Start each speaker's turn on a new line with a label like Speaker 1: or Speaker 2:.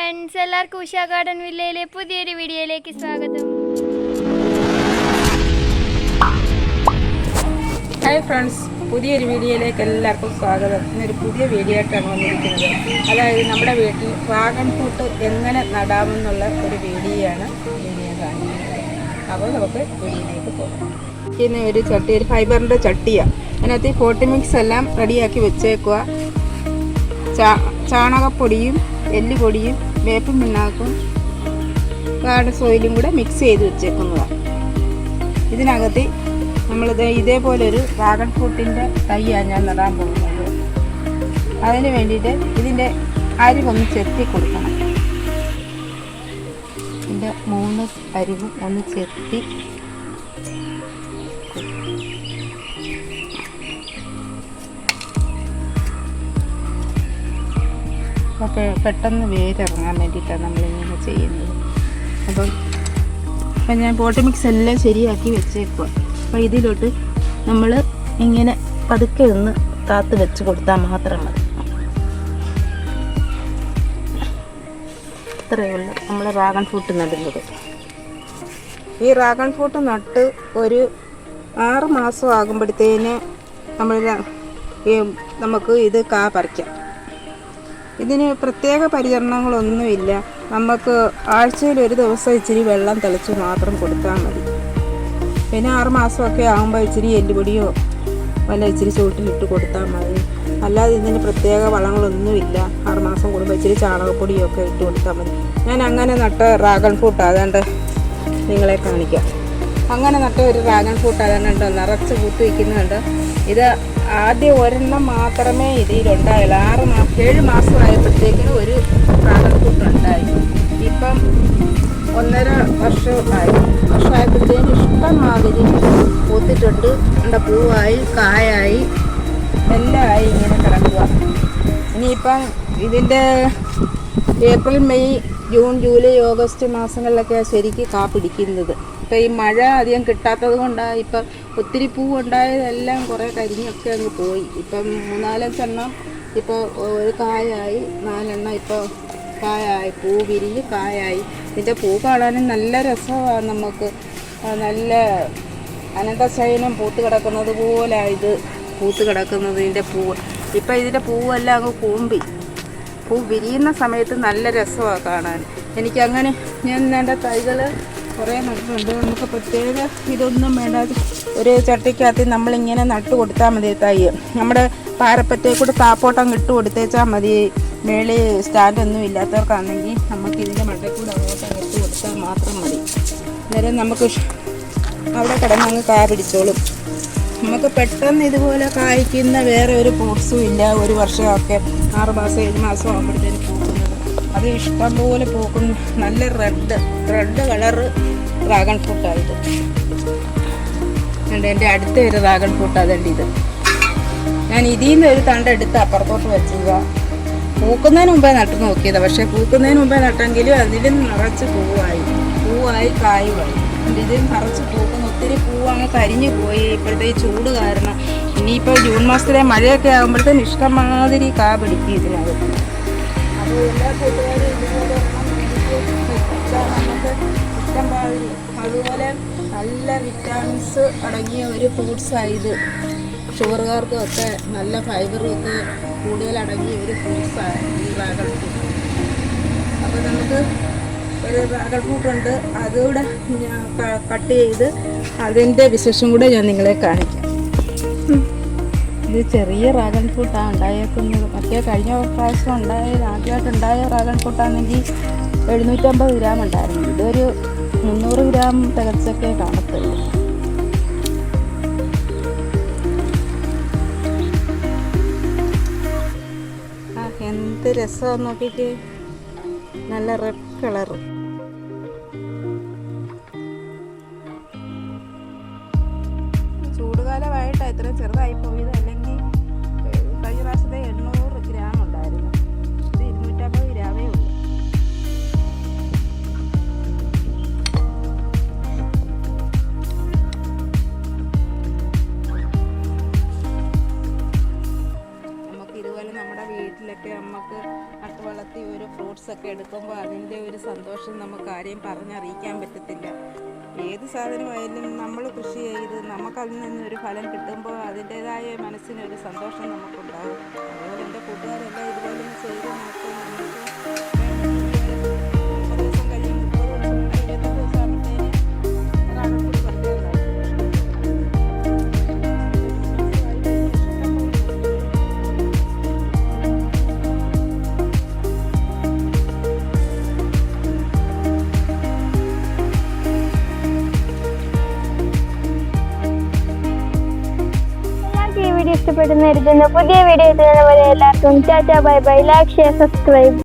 Speaker 1: Friends, എല്ലാവർക്കും Usha garden വില്ലയിലെ പുതിയൊരു വീഡിയോയിലേക്ക് സ്വാഗതം.
Speaker 2: ഹായ് ഫ്രണ്ട്സ്, പുതിയൊരു വീഡിയോയിലേക്ക് എല്ലാവർക്കും സ്വാഗതം. ഇന്നൊരു പുതിയ വീഡിയോ ആയിട്ടാണ് വന്നിരിക്കുന്നത്. അതായത് നമ്മുടെ വീട്ടിൽ ഡ്രാഗൺ ഫ്രൂട്ട് എങ്ങനെ നടാമെന്നുള്ള ഒരു വീഡിയോയാണ് കാണിക്കുന്നത്. അപ്പോൾ നമുക്ക് വീഡിയോയിലേക്ക് പോകാം. ഇന്ന് ഒരു ചട്ടി, ഒരു ഫൈബറിൻ്റെ ചട്ടിയാണ്. അതിനകത്ത് ഈ പോട്ടി മിക്സ് എല്ലാം റെഡിയാക്കി വെച്ചേക്കുക. ചാണകപ്പൊടിയും എല്ലുപൊടിയും വേപ്പും പിണ്ണാക്കും ഗാർഡൻ സോയിലും കൂടെ മിക്സ് ചെയ്ത് വെച്ചേക്കുന്നതാണ്. ഇതിനകത്ത് നമ്മളിത് ഇതേപോലൊരു ഡ്രാഗൺ ഫ്രൂട്ടിൻ്റെ തൈയാണ് ഞാൻ നടാൻ പോകുന്നത്. അതിന് വേണ്ടിയിട്ട് ഇതിൻ്റെ അരിവൊന്ന് ചെത്തി കൊടുക്കണം. ഇതിൻ്റെ 3 അരിവും ഒന്ന് ചെത്തി അപ്പോൾ പെട്ടെന്ന് വേരിറങ്ങാൻ വേണ്ടിയിട്ടാണ് നമ്മളിങ്ങനെ ചെയ്യുന്നത്. അപ്പം ഞാൻ പോട്ടി മിക്സ് എല്ലാം ശരിയാക്കി വെച്ചേക്കുക. അപ്പോൾ ഇതിലോട്ട് നമ്മൾ ഇങ്ങനെ പതുക്കെ ഒന്ന് താത്ത് വെച്ച് കൊടുത്താൽ മാത്രം മതി. ഇത്രയേ ഉള്ളൂ നമ്മൾ ഡ്രാഗൺ ഫ്രൂട്ട് നടുന്നത്. ഈ ഡ്രാഗൺ ഫ്രൂട്ട് നട്ട് ഒരു 6 മാസം ആകുമ്പോഴത്തേന് നമുക്ക് ഇത് കാ പറിക്കാം. ഇതിന് പ്രത്യേക പരിചരണങ്ങളൊന്നുമില്ല. നമുക്ക് ആഴ്ചയിൽ ഒരു ദിവസം ഇച്ചിരി വെള്ളം തെളിച്ച് മാത്രം കൊടുത്താൽ മതി. പിന്നെ 6 മാസമൊക്കെ ആകുമ്പോൾ ഇച്ചിരി എല്ലുപൊടിയോ വല്ല ഇച്ചിരി ചൂട്ടിലിട്ട് കൊടുത്താൽ മതി. അല്ലാതെ ഇതിന് പ്രത്യേക വളങ്ങളൊന്നുമില്ല. 6 മാസം കൂടുമ്പോൾ ഇച്ചിരി ചാണകപ്പൊടിയോ ഒക്കെ ഇട്ട് കൊടുത്താൽ മതി. ഞാൻ അങ്ങനെ നട്ട ഡ്രാഗൺ ഫ്രൂട്ട് അതുകൊണ്ട് നിങ്ങളെ കാണിക്കാം. അങ്ങനെ നട്ട ഒരു ഡ്രാഗൺ ഫ്രൂട്ട് അതുകൊണ്ട് നിറച്ച് പൂത്ത് വയ്ക്കുന്നുണ്ട്. ഇത് ആദ്യം ഒരെണ്ണം മാത്രമേ ഇതിലുണ്ടായുള്ളൂ. 7 മാസമായപ്പോഴത്തേക്കിന് ഒരു ഡ്രാഗൺ ഫ്രൂട്ട് ഉണ്ടായി. ഇപ്പം 1.5 വർഷമായപ്പോഴത്തേന് ഇഷ്ടംമാതിരി പൂത്തിട്ടുണ്ട്. എൻ്റെ പൂവായി, കായായി, എല്ലാം ആയി ഇങ്ങനെ കിടക്കുക. ഇനിയിപ്പം ഇതിൻ്റെ April, May, June, July, August മാസങ്ങളിലൊക്കെ ശരിക്കും കാ പിടിക്കുന്നത്. ഇപ്പം ഈ മഴ അധികം കിട്ടാത്തത് കൊണ്ടാണ് ഇപ്പം ഒത്തിരി പൂവുണ്ടായതെല്ലാം കുറേ കരിഞ്ഞൊക്കെ അങ്ങ് പോയി. ഇപ്പം 3-4 എണ്ണം ഇപ്പോൾ ഒരു കായായി, 4 എണ്ണം ഇപ്പോൾ കായായി, പൂ വിരിഞ്ഞ് കായായി. ഇതിൻ്റെ പൂ കാണാനും നല്ല രസമാണ്. നമുക്ക് നല്ല അനന്തശയനം പൂത്ത് കിടക്കുന്നത് പോലെ ഇത് പൂത്ത് കിടക്കുന്നത് ഇതിൻ്റെ പൂവ്. ഇപ്പം ഇതിൻ്റെ പൂവെല്ലാം അങ്ങ് കൂമ്പി പൂ വിരിയുന്ന സമയത്ത് നല്ല രസമാണ് കാണാൻ. എനിക്കങ്ങനെ ഞാൻ എൻ്റെ തൈകൾ കുറേ നട്ടിട്ടുണ്ട്. നമുക്ക് പ്രത്യേക ഇതൊന്നും വേണ്ടാതെ ഒരു ചട്ടിക്കകത്ത് നമ്മളിങ്ങനെ നട്ട് കൊടുത്താൽ മതി. തൈ നമ്മുടെ പാരപ്പറ്റേ കൂടെ താപ്പോട്ടം ഇട്ട് കൊടുത്തേച്ചാൽ മതി. മേളിൽ സ്റ്റാൻഡൊന്നും ഇല്ലാത്തവർക്കാണെങ്കിൽ നമുക്ക് ഇതിൻ്റെ മണ്ടയിൽ കൂടെ അങ്ങോട്ടും ഇട്ട് കൊടുത്താൽ മാത്രം മതി. അന്നേരം നമുക്ക് അവിടെ കിടന്നങ്ങ് കാ പിടിച്ചോളും. നമുക്ക് പെട്ടെന്ന് ഇതുപോലെ കായ്ക്കുന്ന വേറെ ഒരു ഫ്രൂട്ട്സും ഇല്ല. ഒരു വർഷമൊക്കെ 6 മാസം 7 മാസം ആകുമ്പോഴത്തേന് പൂക്കുന്നത്. അത് ഇഷ്ടംപോലെ പൂക്കും. നല്ല റെഡ് കളറ് ഡ്രാഗൺ ഫ്രൂട്ടായത്. എൻ്റെ അടുത്ത ഒരു ഡ്രാഗൺ ഫ്രൂട്ട് അതുണ്ട്. ഇത് ഞാൻ ഇതിൽ നിന്ന് ഒരു തണ്ടെടുത്ത് അപ്പുറത്തോട്ട് വെച്ചത്. പൂക്കുന്നതിന് മുമ്പേ നട്ട് നോക്കിയതാണ്. പക്ഷേ പൂക്കുന്നതിന് മുമ്പേ നട്ടെങ്കിലും അതിലും നിറച്ച് പൂവായി കായുമായി. ഇതിൽ നിറച്ച് പൂക്കുന്ന ഒത്തിരി പൂവങ്ങ് കരിഞ്ഞു പോയി ഇപ്പോഴത്തെ ഈ ചൂട് കാരണം. ഇനിയിപ്പോൾ ജൂൺ മാസത്തിലെ മഴയൊക്കെ ആകുമ്പോഴത്തേന് ഇഷ്ടംമാതിരി കാ പിടിക്കും ഇതിനകത്ത്. അത് എല്ലാ കൂട്ടുകാരും ഇതുപോലെ നമുക്ക് ഇഷ്ടംമാതിരി. അതുപോലെ നല്ല വിറ്റാമിൻസ് അടങ്ങിയ ഒരു ഫ്രൂട്ട്സായത്. ഷുഗറുകാർക്കും ഒക്കെ നല്ല ഫൈബറും ഒക്കെ കൂടുതൽ അടങ്ങിയ ഒരു ഫ്രൂട്ട്സാണ് ഈ ഡ്രാഗൺ ഫ്രൂട്ട്. അപ്പോൾ നമുക്ക് ഒരു ഡ്രാഗൺ ഫ്രൂട്ടുണ്ട്, അതുകൂടെ ഞാൻ കട്ട് ചെയ്ത് അതിൻ്റെ വിശേഷം കൂടെ ഞാൻ നിങ്ങളെ കാണിക്കാം. ഇത് ചെറിയ ഡ്രാഗൺ ഫ്രൂട്ടാണ് ഉണ്ടായേക്കുന്നത്. മറ്റേ കഴിഞ്ഞ പ്രാവശ്യം ആദ്യമായിട്ടുണ്ടായ ഡ്രാഗൺ ഫ്രൂട്ടാണെങ്കിൽ 750 ഗ്രാം ഉണ്ടായിരുന്നു. ഇതൊരു 300 ഗ്രാം തികച്ചൊക്കെ കാണത്തുള്ളൂ. എന്ത് രസമാണെന്ന് നോക്കിയിട്ട്, നല്ല റെഡ് കളറ്. ചൂടുകാലമായിട്ടാണ് ഇത്രയും ചെറുതായി പോയത്. അല്ലെങ്കിൽ കഴിഞ്ഞ പ്രാവശ്യത്തെ 800 ഗ്രാം ഉണ്ടായിരുന്നു. ഇത് 250 ഗ്രാമേ ഉള്ളൂ. നമുക്ക് ഇതുപോലെ നമ്മുടെ വീട്ടിലൊക്കെ നമുക്ക് നട്ട് വളർത്തി ഒരു ഫ്രൂട്ട്സൊക്കെ എടുത്ത് എടുക്കുമ്പോൾ അതിൻ്റെ ഒരു സന്തോഷം നമുക്ക് ആരെയും പറഞ്ഞറിയിക്കാൻ പറ്റത്തില്ല. ഏത് സാധനമായാലും നമ്മൾ കൃഷി ചെയ്ത് നമുക്കതിൽ നിന്നൊരു ഫലം കിട്ടുമ്പോൾ അതിൻ്റേതായ മനസ്സിനൊരു സന്തോഷം നമുക്കുണ്ടാകും. അതുപോലെ എൻ്റെ കൂട്ടുകാരെല്ലാം ഇതുപോലെ ഒന്ന് ചെയ്ത് നോക്കും. നമുക്ക് 30 ദിവസം കഴിയും, 30 ദിവസം 21 ദിവസം ആകുമ്പോഴത്തേന് അതാണ് പറിക്കാനായി.
Speaker 1: വീഡിയോ ഇഷ്ടപ്പെടുന്ന പുതിയ വീഡിയോ എല്ലാവർക്കും tata bye bye. Like share subscribe.